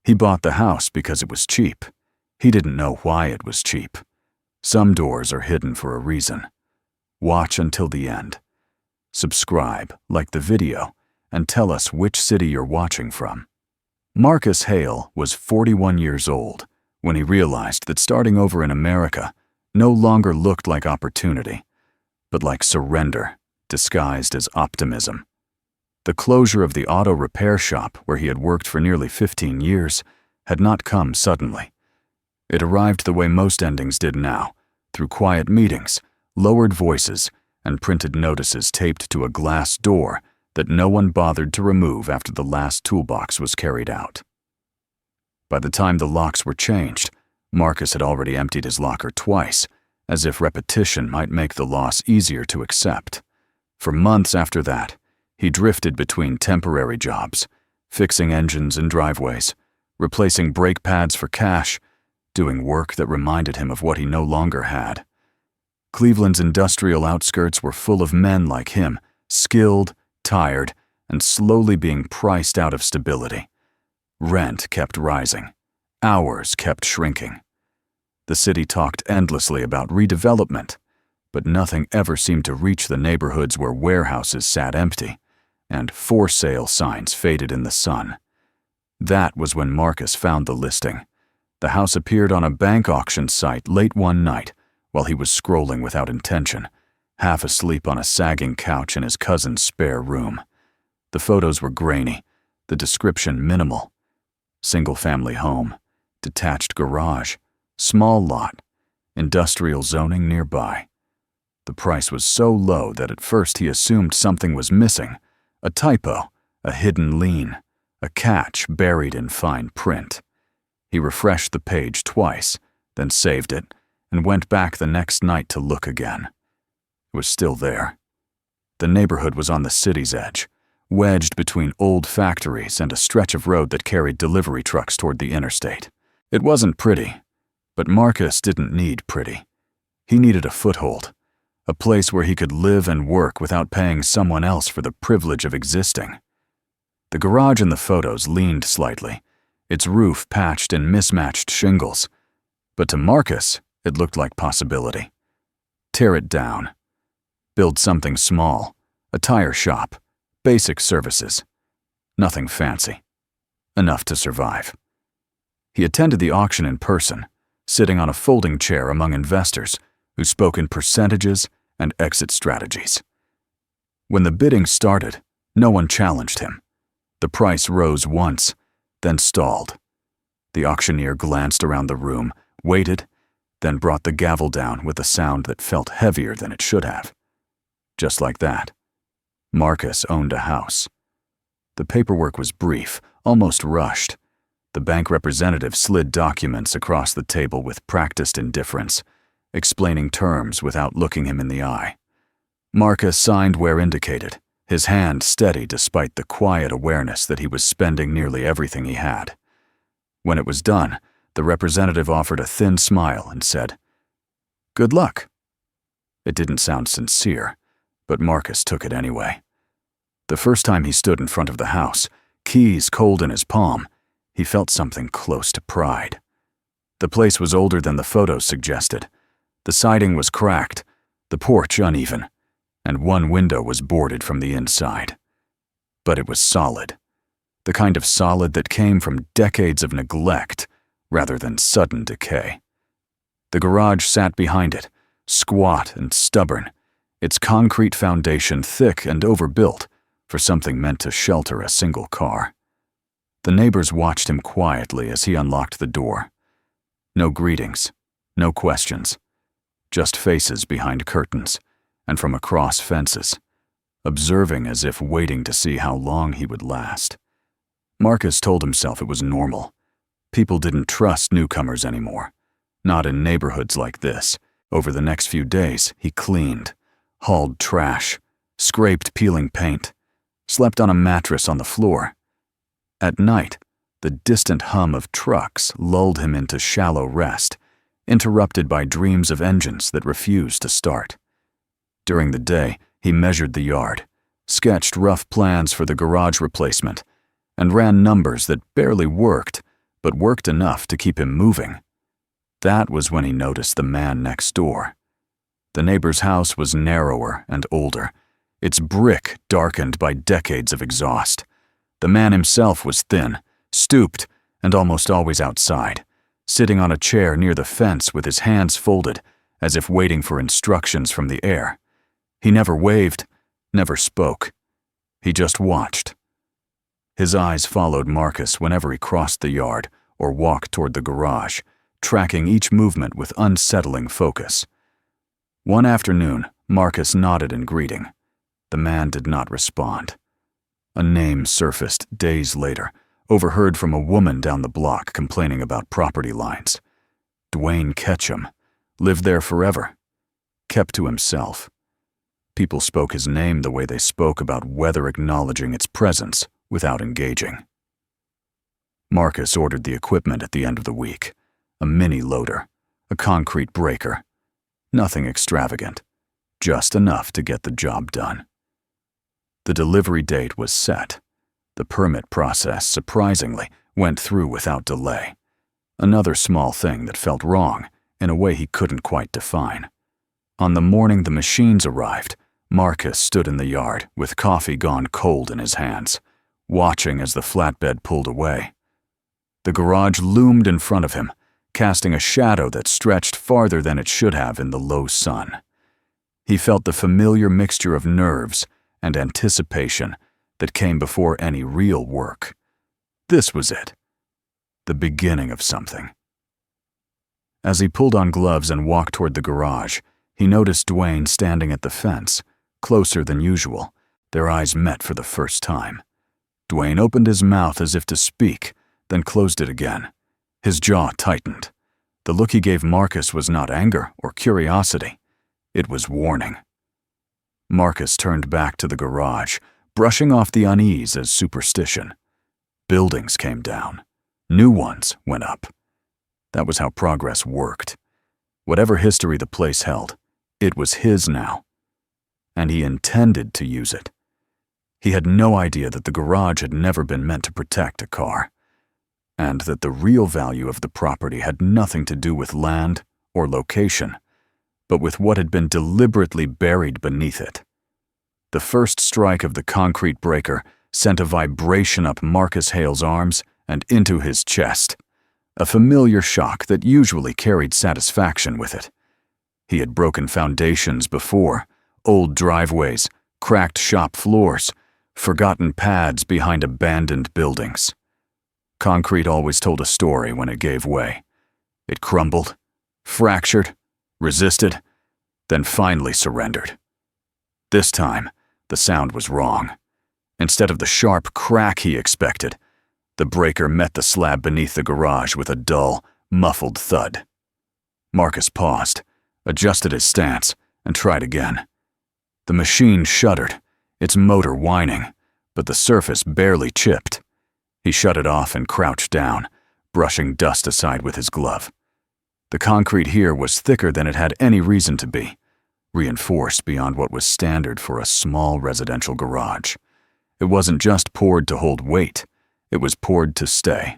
He bought the house because it was cheap. He didn't know why it was cheap. Some doors are hidden for a reason. Watch until the end. Subscribe, like the video, and tell us which city you're watching from. Marcus Hale was 41 years old when he realized that starting over in America no longer looked like opportunity, but like surrender disguised as optimism. The closure of the auto repair shop where he had worked for nearly 15 years had not come suddenly. It arrived the way most endings did now, through quiet meetings, lowered voices, and printed notices taped to a glass door that no one bothered to remove after the last toolbox was carried out. By the time the locks were changed, Marcus had already emptied his locker twice, as if repetition might make the loss easier to accept. For months after that, he drifted between temporary jobs, fixing engines and driveways, replacing brake pads for cash, doing work that reminded him of what he no longer had. Cleveland's industrial outskirts were full of men like him, skilled, tired, and slowly being priced out of stability. Rent kept rising. Hours kept shrinking. The city talked endlessly about redevelopment, but nothing ever seemed to reach the neighborhoods where warehouses sat empty and for sale signs faded in the sun. That was when Marcus found the listing. The house appeared on a bank auction site late one night while he was scrolling without intention, half asleep on a sagging couch in his cousin's spare room. The photos were grainy, the description minimal. Single-family home, detached garage, small lot, industrial zoning nearby. The price was so low that at first he assumed something was missing, a typo, a hidden lien, a catch buried in fine print. He refreshed the page twice, then saved it, and went back the next night to look again. It was still there. The neighborhood was on the city's edge, wedged between old factories and a stretch of road that carried delivery trucks toward the interstate. It wasn't pretty, but Marcus didn't need pretty. He needed a foothold, a place where he could live and work without paying someone else for the privilege of existing. The garage in the photos leaned slightly, its roof patched in mismatched shingles, but to Marcus, it looked like possibility. Tear it down. Build something small, a tire shop, basic services. Nothing fancy. Enough to survive. He attended the auction in person, sitting on a folding chair among investors who spoke in percentages and exit strategies. When the bidding started, no one challenged him. The price rose once, then stalled. The auctioneer glanced around the room, waited, then brought the gavel down with a sound that felt heavier than it should have. Just like that, Marcus owned a house. The paperwork was brief, almost rushed. The bank representative slid documents across the table with practiced indifference, explaining terms without looking him in the eye. Marcus signed where indicated, his hand steady despite the quiet awareness that he was spending nearly everything he had. When it was done, the representative offered a thin smile and said, "Good luck." It didn't sound sincere, but Marcus took it anyway. The first time he stood in front of the house, keys cold in his palm, he felt something close to pride. The place was older than the photos suggested. The siding was cracked, the porch uneven, and one window was boarded from the inside. But it was solid, the kind of solid that came from decades of neglect rather than sudden decay. The garage sat behind it, squat and stubborn, its concrete foundation thick and overbuilt for something meant to shelter a single car. The neighbors watched him quietly as he unlocked the door. No greetings, no questions, just faces behind curtains and from across fences, observing as if waiting to see how long he would last. Marcus told himself it was normal. People didn't trust newcomers anymore, not in neighborhoods like this. Over the next few days, he cleaned, hauled trash, scraped peeling paint, slept on a mattress on the floor. At night, the distant hum of trucks lulled him into shallow rest, interrupted by dreams of engines that refused to start. During the day, he measured the yard, sketched rough plans for the garage replacement, and ran numbers that barely worked but worked enough to keep him moving. That was when he noticed the man next door. The neighbor's house was narrower and older, its brick darkened by decades of exhaust. The man himself was thin, stooped, and almost always outside, sitting on a chair near the fence with his hands folded, as if waiting for instructions from the air. He never waved, never spoke. He just watched. His eyes followed Marcus whenever he crossed the yard or walked toward the garage, tracking each movement with unsettling focus. One afternoon, Marcus nodded in greeting. The man did not respond. A name surfaced days later, overheard from a woman down the block complaining about property lines. Dwayne Ketchum lived there forever, kept to himself. People spoke his name the way they spoke about weather acknowledging its presence without engaging. Marcus ordered the equipment at the end of the week, a mini loader, a concrete breaker. Nothing extravagant, just enough to get the job done. The delivery date was set. The permit process, surprisingly, went through without delay. Another small thing that felt wrong in a way he couldn't quite define. On the morning the machines arrived, Marcus stood in the yard with coffee gone cold in his hands, watching as the flatbed pulled away. The garage loomed in front of him, casting a shadow that stretched farther than it should have in the low sun. He felt the familiar mixture of nerves and anticipation that came before any real work. This was it, the beginning of something. As he pulled on gloves and walked toward the garage, he noticed Dwayne standing at the fence, closer than usual. Their eyes met for the first time. Dwayne opened his mouth as if to speak, then closed it again. His jaw tightened. The look he gave Marcus was not anger or curiosity. It was warning. Marcus turned back to the garage, brushing off the unease as superstition. Buildings came down. New ones went up. That was how progress worked. Whatever history the place held, it was his now. And he intended to use it. He had no idea that the garage had never been meant to protect a car, and that the real value of the property had nothing to do with land or location, but with what had been deliberately buried beneath it. The first strike of the concrete breaker sent a vibration up Marcus Hale's arms and into his chest, a familiar shock that usually carried satisfaction with it. He had broken foundations before, old driveways, cracked shop floors, forgotten pads behind abandoned buildings. Concrete always told a story when it gave way. It crumbled, fractured, resisted, then finally surrendered. This time, the sound was wrong. Instead of the sharp crack he expected, the breaker met the slab beneath the garage with a dull, muffled thud. Marcus paused, adjusted his stance, and tried again. The machine shuddered, its motor whining, but the surface barely chipped. He shut it off and crouched down, brushing dust aside with his glove. The concrete here was thicker than it had any reason to be, reinforced beyond what was standard for a small residential garage. It wasn't just poured to hold weight, it was poured to stay.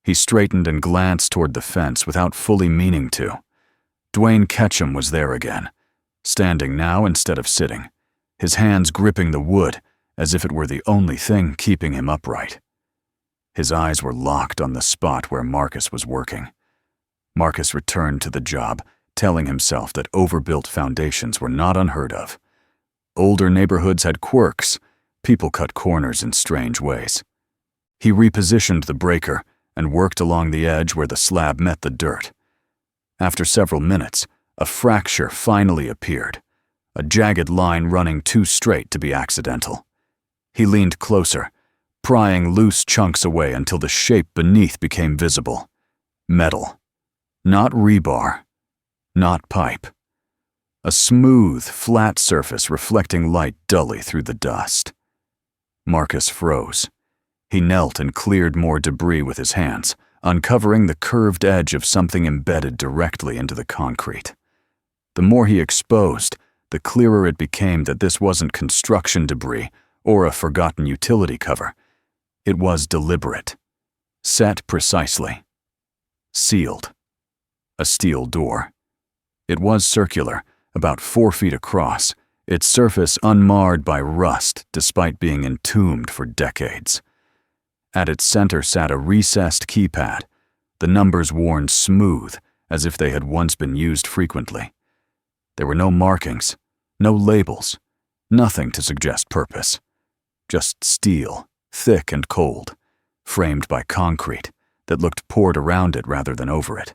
He straightened and glanced toward the fence without fully meaning to. Dwayne Ketchum was there again, standing now instead of sitting, his hands gripping the wood as if it were the only thing keeping him upright. His eyes were locked on the spot where Marcus was working. Marcus returned to the job, telling himself that overbuilt foundations were not unheard of. Older neighborhoods had quirks. People cut corners in strange ways. He repositioned the breaker and worked along the edge where the slab met the dirt. After several minutes, a fracture finally appeared, a jagged line running too straight to be accidental. He leaned closer, prying loose chunks away until the shape beneath became visible. Metal. Not rebar. Not pipe. A smooth, flat surface reflecting light dully through the dust. Marcus froze. He knelt and cleared more debris with his hands, uncovering the curved edge of something embedded directly into the concrete. The more he exposed, the clearer it became that this wasn't construction debris or a forgotten utility cover. It was deliberate. Set precisely. Sealed. A steel door. It was circular, about 4 feet across, its surface unmarred by rust despite being entombed for decades. At its center sat a recessed keypad, the numbers worn smooth as if they had once been used frequently. There were no markings, no labels, nothing to suggest purpose. Just steel, thick and cold, framed by concrete that looked poured around it rather than over it.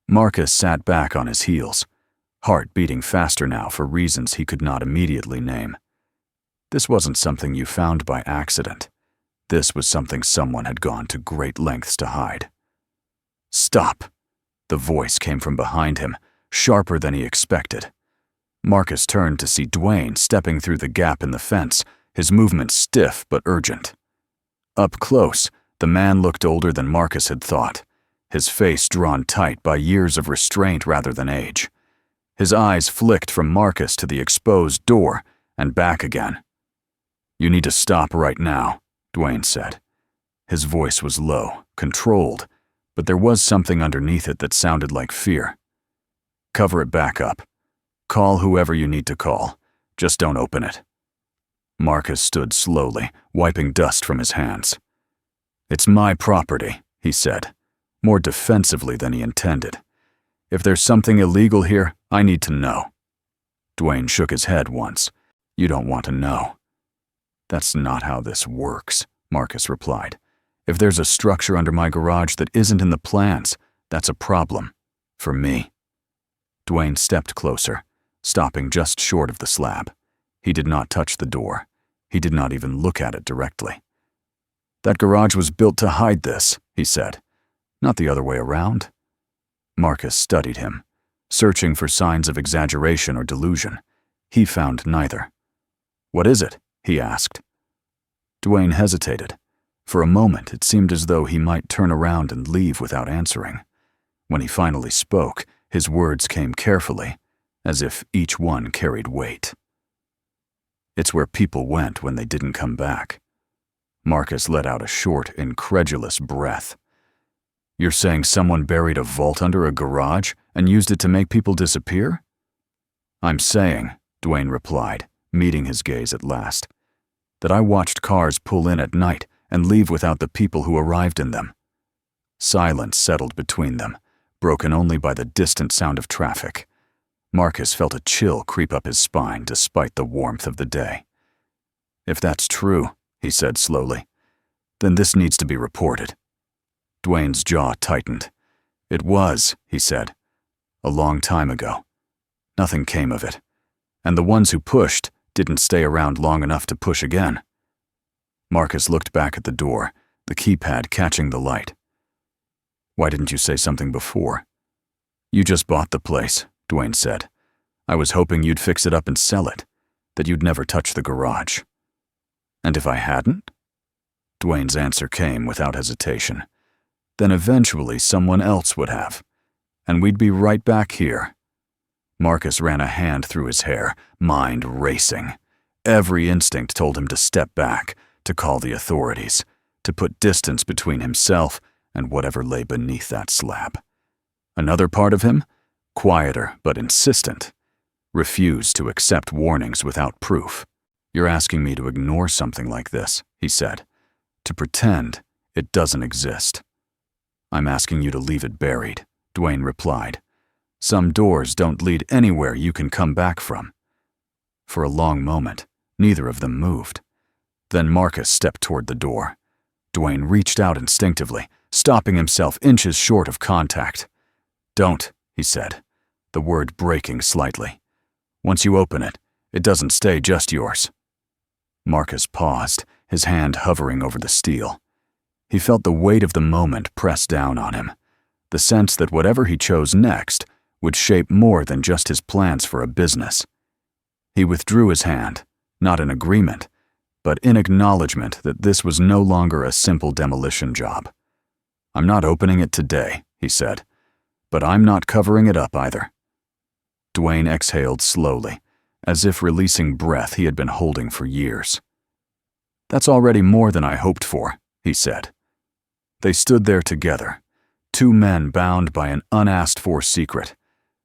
Marcus sat back on his heels, heart beating faster now for reasons he could not immediately name. This wasn't something you found by accident. This was something someone had gone to great lengths to hide. "Stop!" The voice came from behind him, sharper than he expected. Marcus turned to see Dwayne stepping through the gap in the fence, his movement stiff but urgent. Up close, the man looked older than Marcus had thought, his face drawn tight by years of restraint rather than age. His eyes flicked from Marcus to the exposed door and back again. "You need to stop right now," Dwayne said. His voice was low, controlled, but there was something underneath it that sounded like fear. "Cover it back up. Call whoever you need to call. Just don't open it." Marcus stood slowly, wiping dust from his hands. "It's my property," he said, more defensively than he intended. "If there's something illegal here, I need to know." Dwayne shook his head once. "You don't want to know." "That's not how this works," Marcus replied. "If there's a structure under my garage that isn't in the plans, that's a problem. For me." Dwayne stepped closer, stopping just short of the slab. He did not touch the door. He did not even look at it directly. "That garage was built to hide this," he said. "Not the other way around." Marcus studied him, searching for signs of exaggeration or delusion. He found neither. "What is it?" he asked. Dwayne hesitated. For a moment, it seemed as though he might turn around and leave without answering. When he finally spoke, his words came carefully, as if each one carried weight. "It's where people went when they didn't come back." Marcus let out a short, incredulous breath. "You're saying someone buried a vault under a garage and used it to make people disappear?" "I'm saying," Dwayne replied, meeting his gaze at last, "that I watched cars pull in at night and leave without the people who arrived in them." Silence settled between them, broken only by the distant sound of traffic. Marcus felt a chill creep up his spine despite the warmth of the day. "If that's true," he said slowly, "then this needs to be reported." Dwayne's jaw tightened. "It was," he said, "a long time ago. Nothing came of it. And the ones who pushed didn't stay around long enough to push again." Marcus looked back at the door, the keypad catching the light. "Why didn't you say something before?" "You just bought the place," Dwayne said. "I was hoping you'd fix it up and sell it, that you'd never touch the garage." "And if I hadn't?" Dwayne's answer came without hesitation. "Then eventually someone else would have, and we'd be right back here." Marcus ran a hand through his hair, mind racing. Every instinct told him to step back, to call the authorities, to put distance between himself and whatever lay beneath that slab. Another part of him, quieter but insistent, refused to accept warnings without proof. "You're asking me to ignore something like this," he said, "to pretend it doesn't exist." "I'm asking you to leave it buried," Dwayne replied. "Some doors don't lead anywhere you can come back from." For a long moment, neither of them moved. Then Marcus stepped toward the door. Dwayne reached out instinctively, stopping himself inches short of contact. "Don't," he said, the word breaking slightly. "Once you open it, it doesn't stay just yours." Marcus paused, his hand hovering over the steel. He felt the weight of the moment press down on him, the sense that whatever he chose next would shape more than just his plans for a business. He withdrew his hand, not in agreement, but in acknowledgement that this was no longer a simple demolition job. "I'm not opening it today," he said, "but I'm not covering it up either." Dwayne exhaled slowly, as if releasing breath he had been holding for years. "That's already more than I hoped for," he said. They stood there together, two men bound by an unasked-for secret,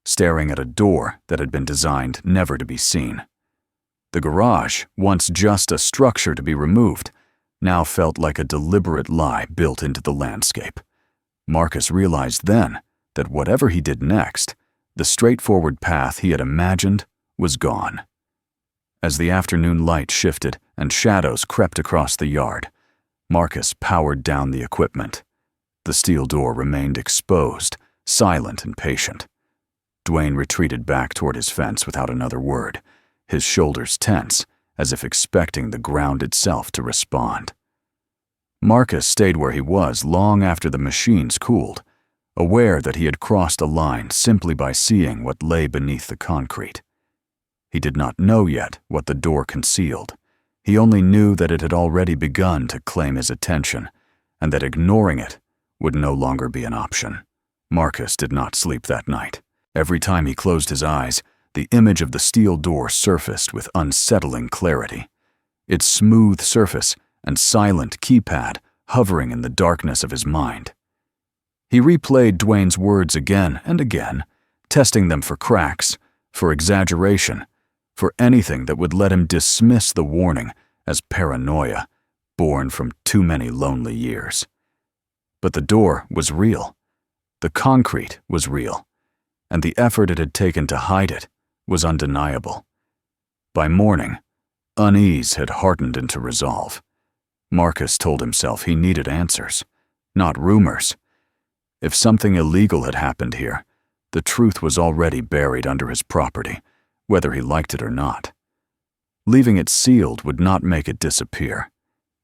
staring at a door that had been designed never to be seen. The garage, once just a structure to be removed, now felt like a deliberate lie built into the landscape. Marcus realized then that whatever he did next, the straightforward path he had imagined was gone. As the afternoon light shifted and shadows crept across the yard, Marcus powered down the equipment. The steel door remained exposed, silent and patient. Dwayne retreated back toward his fence without another word, his shoulders tense, as if expecting the ground itself to respond. Marcus stayed where he was long after the machines cooled, aware that he had crossed a line simply by seeing what lay beneath the concrete. He did not know yet what the door concealed. He only knew that it had already begun to claim his attention, and that ignoring it would no longer be an option. Marcus did not sleep that night. Every time he closed his eyes, the image of the steel door surfaced with unsettling clarity. Its smooth surface and silent keypad hovering in the darkness of his mind. He replayed Dwayne's words again and again, testing them for cracks, for exaggeration, for anything that would let him dismiss the warning as paranoia, born from too many lonely years. But the door was real. The concrete was real, and the effort it had taken to hide it was undeniable. By morning, unease had hardened into resolve. Marcus told himself he needed answers, not rumors. If something illegal had happened here, the truth was already buried under his property, whether he liked it or not. Leaving it sealed would not make it disappear.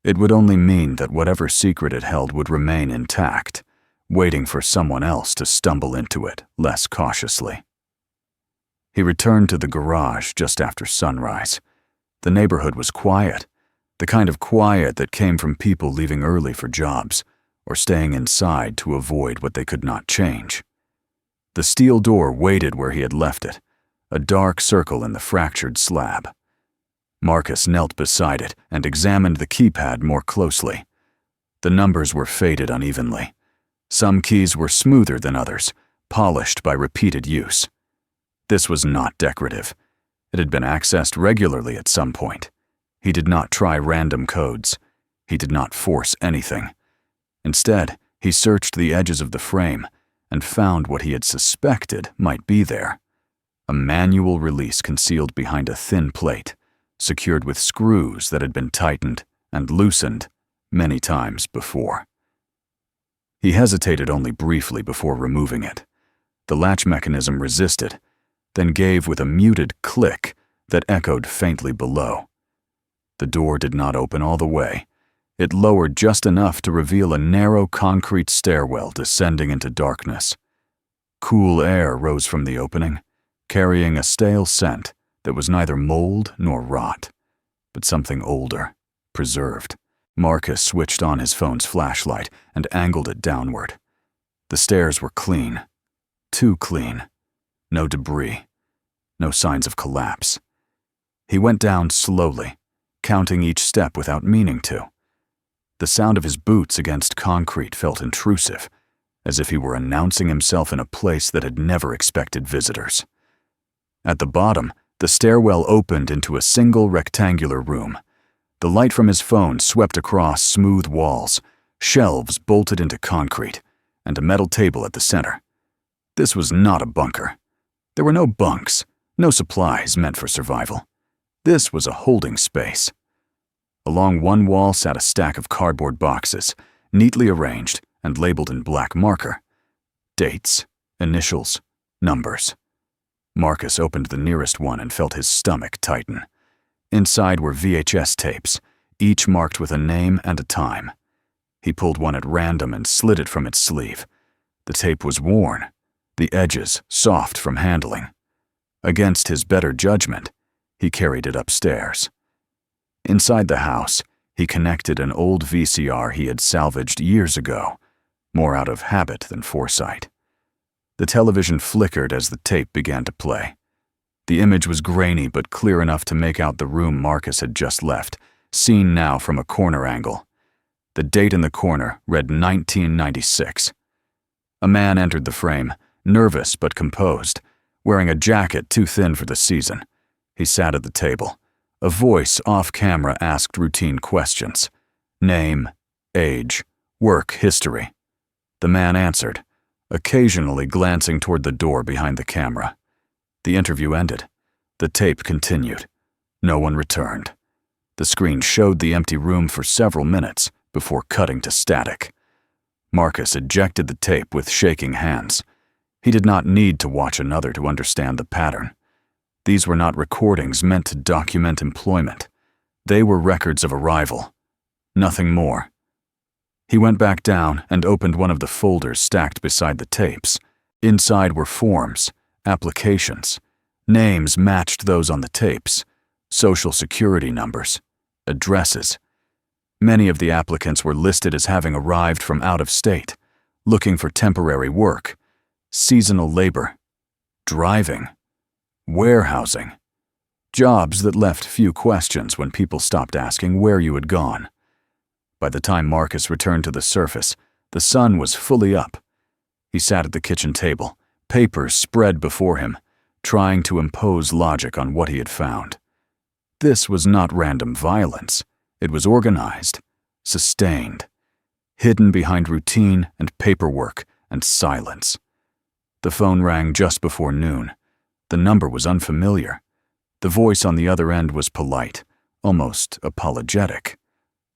It would only mean that whatever secret it held would remain intact, waiting for someone else to stumble into it less cautiously. He returned to the garage just after sunrise. The neighborhood was quiet, the kind of quiet that came from people leaving early for jobs or staying inside to avoid what they could not change. The steel door waited where he had left it, a dark circle in the fractured slab. Marcus knelt beside it and examined the keypad more closely. The numbers were faded unevenly. Some keys were smoother than others, polished by repeated use. This was not decorative. It had been accessed regularly at some point. He did not try random codes. He did not force anything. Instead, he searched the edges of the frame and found what he had suspected might be there. A manual release concealed behind a thin plate, secured with screws that had been tightened and loosened many times before. He hesitated only briefly before removing it. The latch mechanism resisted, then gave with a muted click that echoed faintly below. The door did not open all the way. It lowered just enough to reveal a narrow concrete stairwell descending into darkness. Cool air rose from the opening, carrying a stale scent that was neither mold nor rot, but something older, preserved. Marcus switched on his phone's flashlight and angled it downward. The stairs were clean. Too clean. No debris. No signs of collapse. He went down slowly, counting each step without meaning to. The sound of his boots against concrete felt intrusive, as if he were announcing himself in a place that had never expected visitors. At the bottom, the stairwell opened into a single rectangular room. The light from his phone swept across smooth walls, shelves bolted into concrete, and a metal table at the center. This was not a bunker. There were no bunks, no supplies meant for survival. This was a holding space. Along one wall sat a stack of cardboard boxes, neatly arranged and labeled in black marker. Dates, initials, numbers. Marcus opened the nearest one and felt his stomach tighten. Inside were VHS tapes, each marked with a name and a time. He pulled one at random and slid it from its sleeve. The tape was worn, the edges soft from handling. Against his better judgment, he carried it upstairs. Inside the house, he connected an old VCR he had salvaged years ago, more out of habit than foresight. The television flickered as the tape began to play. The image was grainy but clear enough to make out the room Marcus had just left, seen now from a corner angle. The date in the corner read 1996. A man entered the frame, nervous but composed, wearing a jacket too thin for the season. He sat at the table. A voice off-camera asked routine questions. Name, age, work history. The man answered, occasionally glancing toward the door behind the camera. The interview ended. The tape continued. No one returned. The screen showed the empty room for several minutes before cutting to static. Marcus ejected the tape with shaking hands. He did not need to watch another to understand the pattern. These were not recordings meant to document employment. They were records of arrival. Nothing more. He went back down and opened one of the folders stacked beside the tapes. Inside were forms, applications. Names matched those on the tapes. Social security numbers, addresses. Many of the applicants were listed as having arrived from out of state, looking for temporary work, seasonal labor, driving, warehousing. Jobs that left few questions when people stopped asking where you had gone. By the time Marcus returned to the surface, the sun was fully up. He sat at the kitchen table, papers spread before him, trying to impose logic on what he had found. This was not random violence. It was organized, sustained, hidden behind routine and paperwork and silence. The phone rang just before noon. The number was unfamiliar. The voice on the other end was polite, almost apologetic.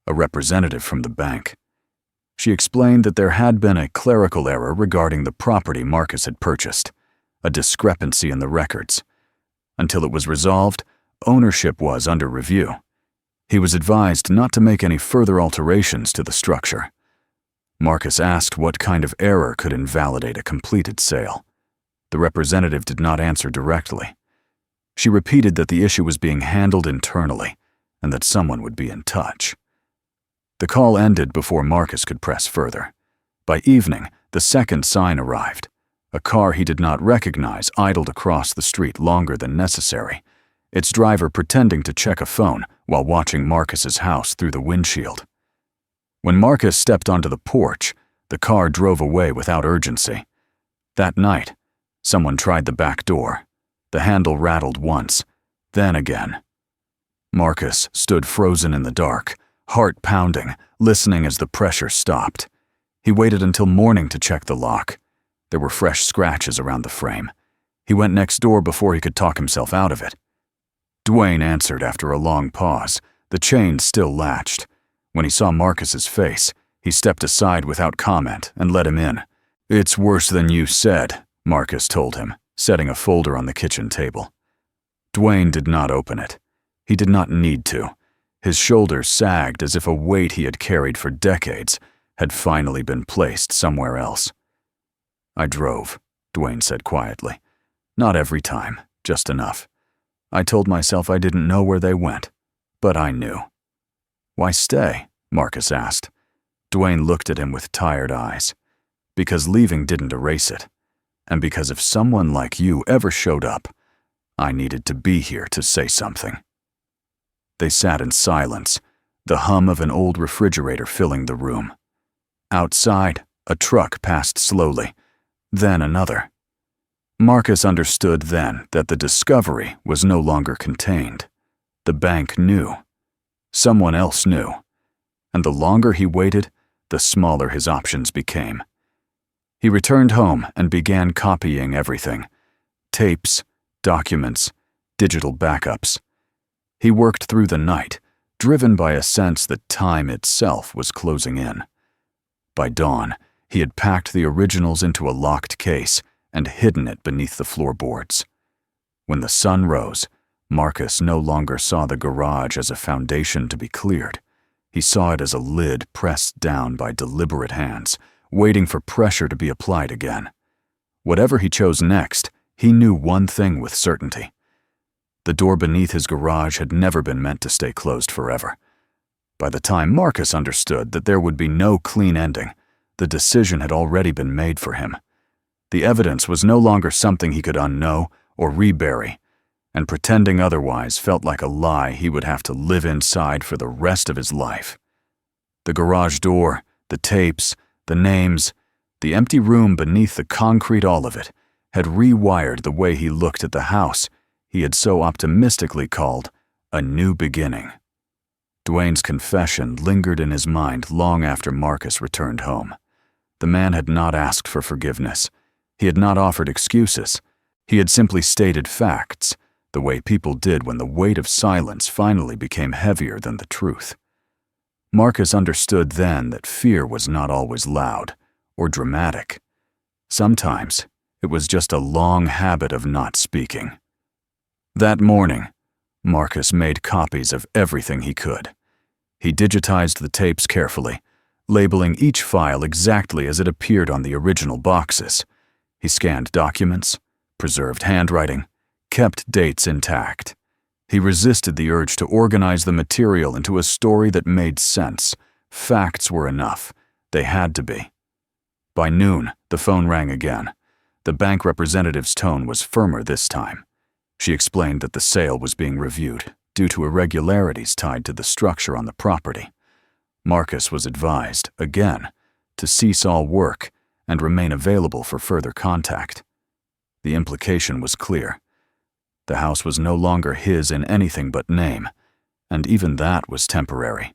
A representative from the bank. She explained that there had been a clerical error regarding the property Marcus had purchased, a discrepancy in the records. Until it was resolved, ownership was under review. He was advised not to make any further alterations to the structure. Marcus asked what kind of error could invalidate a completed sale. The representative did not answer directly. She repeated that the issue was being handled internally and that someone would be in touch. The call ended before Marcus could press further. By evening, the second sign arrived. A car he did not recognize idled across the street longer than necessary, its driver pretending to check a phone while watching Marcus's house through the windshield. When Marcus stepped onto the porch, the car drove away without urgency. That night, someone tried the back door. The handle rattled once, then again. Marcus stood frozen in the dark, heart pounding, listening as the pressure stopped. He waited until morning to check the lock. There were fresh scratches around the frame. He went next door before he could talk himself out of it. Dwayne answered after a long pause, the chain still latched. When he saw Marcus's face, he stepped aside without comment and let him in. "It's worse than you said," Marcus told him, setting a folder on the kitchen table. Dwayne did not open it. He did not need to. His shoulders sagged as if a weight he had carried for decades had finally been placed somewhere else. "I drove," Dwayne said quietly. "Not every time, just enough. I told myself I didn't know where they went, but I knew." "Why stay?" Marcus asked. Dwayne looked at him with tired eyes. "Because leaving didn't erase it. And because if someone like you ever showed up, I needed to be here to say something." They sat in silence, the hum of an old refrigerator filling the room. Outside, a truck passed slowly, then another. Marcus understood then that the discovery was no longer contained. The bank knew. Someone else knew. And the longer he waited, the smaller his options became. He returned home and began copying everything. Tapes, documents, digital backups. He worked through the night, driven by a sense that time itself was closing in. By dawn, he had packed the originals into a locked case and hidden it beneath the floorboards. When the sun rose, Marcus no longer saw the garage as a foundation to be cleared. He saw it as a lid pressed down by deliberate hands, waiting for pressure to be applied again. Whatever he chose next, he knew one thing with certainty. The door beneath his garage had never been meant to stay closed forever. By the time Marcus understood that there would be no clean ending, the decision had already been made for him. The evidence was no longer something he could unknow or rebury, and pretending otherwise felt like a lie he would have to live inside for the rest of his life. The garage door, the tapes, the names, the empty room beneath the concrete, all of it, had rewired the way he looked at the house he had so optimistically called a new beginning. Dwayne's confession lingered in his mind long after Marcus returned home. The man had not asked for forgiveness. He had not offered excuses. He had simply stated facts, the way people did when the weight of silence finally became heavier than the truth. Marcus understood then that fear was not always loud or dramatic. Sometimes it was just a long habit of not speaking. That morning, Marcus made copies of everything he could. He digitized the tapes carefully, labeling each file exactly as it appeared on the original boxes. He scanned documents, preserved handwriting, kept dates intact. He resisted the urge to organize the material into a story that made sense. Facts were enough. They had to be. By noon, the phone rang again. The bank representative's tone was firmer this time. She explained that the sale was being reviewed due to irregularities tied to the structure on the property. Marcus was advised, again, to cease all work and remain available for further contact. The implication was clear. The house was no longer his in anything but name, and even that was temporary.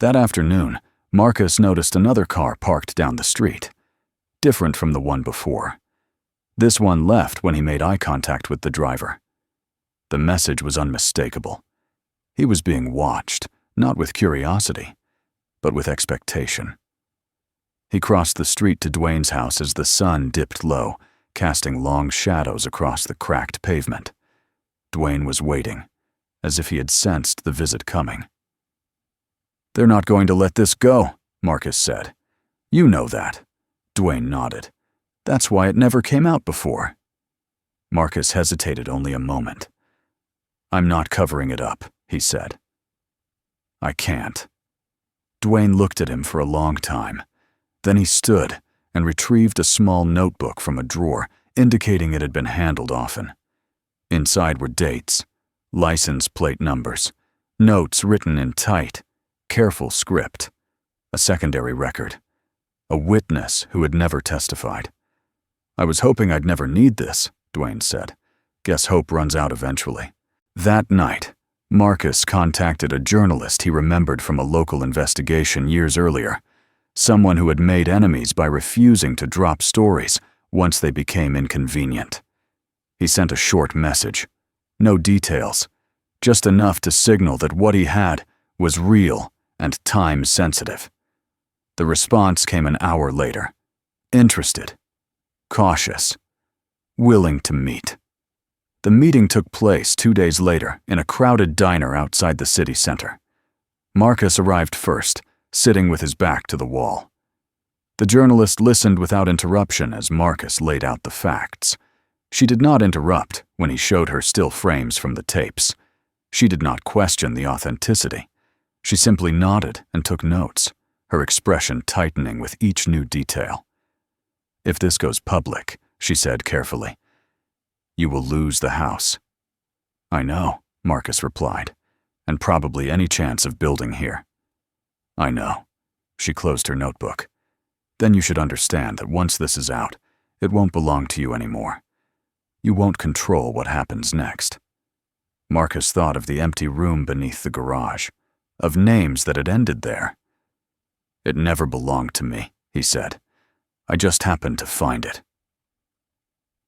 That afternoon, Marcus noticed another car parked down the street, different from the one before. This one left when he made eye contact with the driver. The message was unmistakable. He was being watched, not with curiosity, but with expectation. He crossed the street to Dwayne's house as the sun dipped low, casting long shadows across the cracked pavement. Dwayne was waiting, as if he had sensed the visit coming. "They're not going to let this go," Marcus said. "You know that." Dwayne nodded. "That's why it never came out before." Marcus hesitated only a moment. "I'm not covering it up," he said. "I can't." Dwayne looked at him for a long time. Then he stood and retrieved a small notebook from a drawer, indicating it had been handled often. Inside were dates, license plate numbers, notes written in tight, careful script, a secondary record, a witness who had never testified. "I was hoping I'd never need this," Dwayne said. "Guess hope runs out eventually." That night, Marcus contacted a journalist he remembered from a local investigation years earlier, someone who had made enemies by refusing to drop stories once they became inconvenient. He sent a short message, no details, just enough to signal that what he had was real and time-sensitive. The response came an hour later. Interested, cautious, willing to meet. The meeting took place 2 days later in a crowded diner outside the city center. Marcus arrived first, sitting with his back to the wall. The journalist listened without interruption as Marcus laid out the facts. She did not interrupt when he showed her still frames from the tapes. She did not question the authenticity. She simply nodded and took notes, her expression tightening with each new detail. "If this goes public," she said carefully, "you will lose the house." "I know," Marcus replied, "and probably any chance of building here." "I know." She closed her notebook. "Then you should understand that once this is out, it won't belong to you anymore. You won't control what happens next." Marcus thought of the empty room beneath the garage, of names that had ended there. "It never belonged to me," he said. "I just happened to find it."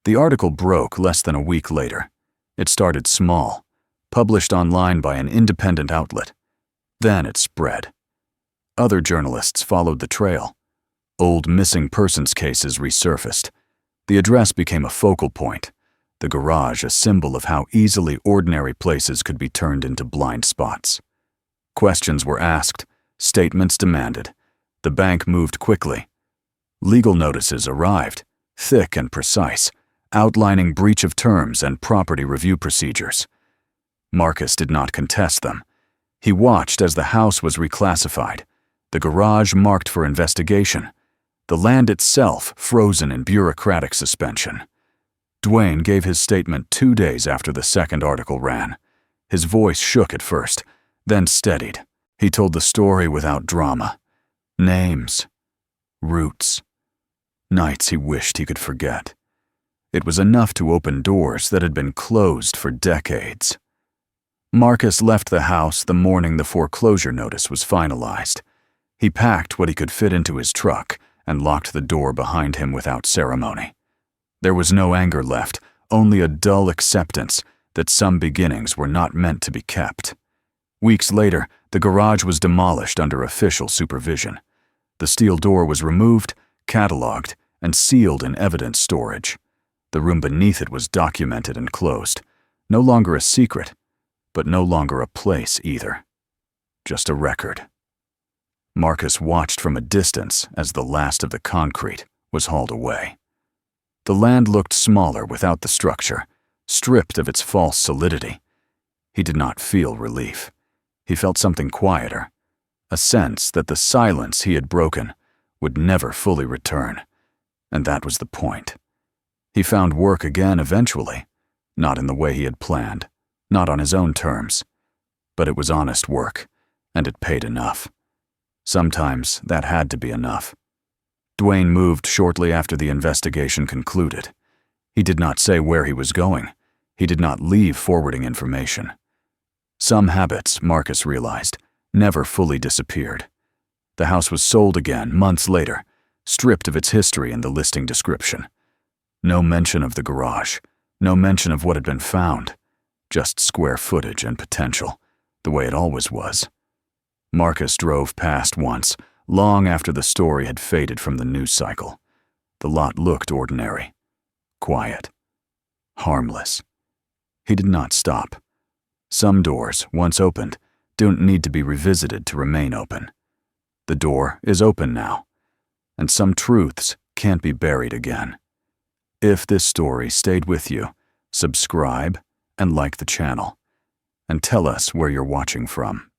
The article broke less than a week later. It started small, published online by an independent outlet. Then it spread. Other journalists followed the trail. Old missing persons cases resurfaced. The address became a focal point, the garage a symbol of how easily ordinary places could be turned into blind spots. Questions were asked, statements demanded. The bank moved quickly. Legal notices arrived, thick and precise, outlining breach of terms and property review procedures. Marcus did not contest them. He watched as the house was reclassified, the garage marked for investigation, the land itself frozen in bureaucratic suspension. Dwayne gave his statement 2 days after the second article ran. His voice shook at first, then steadied, He told the story without drama. Names. Roots. Nights he wished he could forget. It was enough to open doors that had been closed for decades. Marcus left the house the morning the foreclosure notice was finalized. He packed what he could fit into his truck and locked the door behind him without ceremony. There was no anger left, only a dull acceptance that some beginnings were not meant to be kept. Weeks later, the garage was demolished under official supervision. The steel door was removed, cataloged, and sealed in evidence storage. The room beneath it was documented and closed. No longer a secret, but no longer a place either. Just a record. Marcus watched from a distance as the last of the concrete was hauled away. The land looked smaller without the structure, stripped of its false solidity. He did not feel relief. He felt something quieter, a sense that the silence he had broken would never fully return, and that was the point. He found work again eventually, not in the way he had planned, not on his own terms, but it was honest work, and it paid enough. Sometimes that had to be enough. Dwayne moved shortly after the investigation concluded. He did not say where he was going. He did not leave forwarding information. Some habits, Marcus realized, never fully disappeared. The house was sold again months later, stripped of its history and the listing description. No mention of the garage, no mention of what had been found, just square footage and potential, the way it always was. Marcus drove past once, long after the story had faded from the news cycle. The lot looked ordinary, quiet, harmless. He did not stop. Some doors, once opened, don't need to be revisited to remain open. The door is open now, and some truths can't be buried again. If this story stayed with you, subscribe and like the channel, and tell us where you're watching from.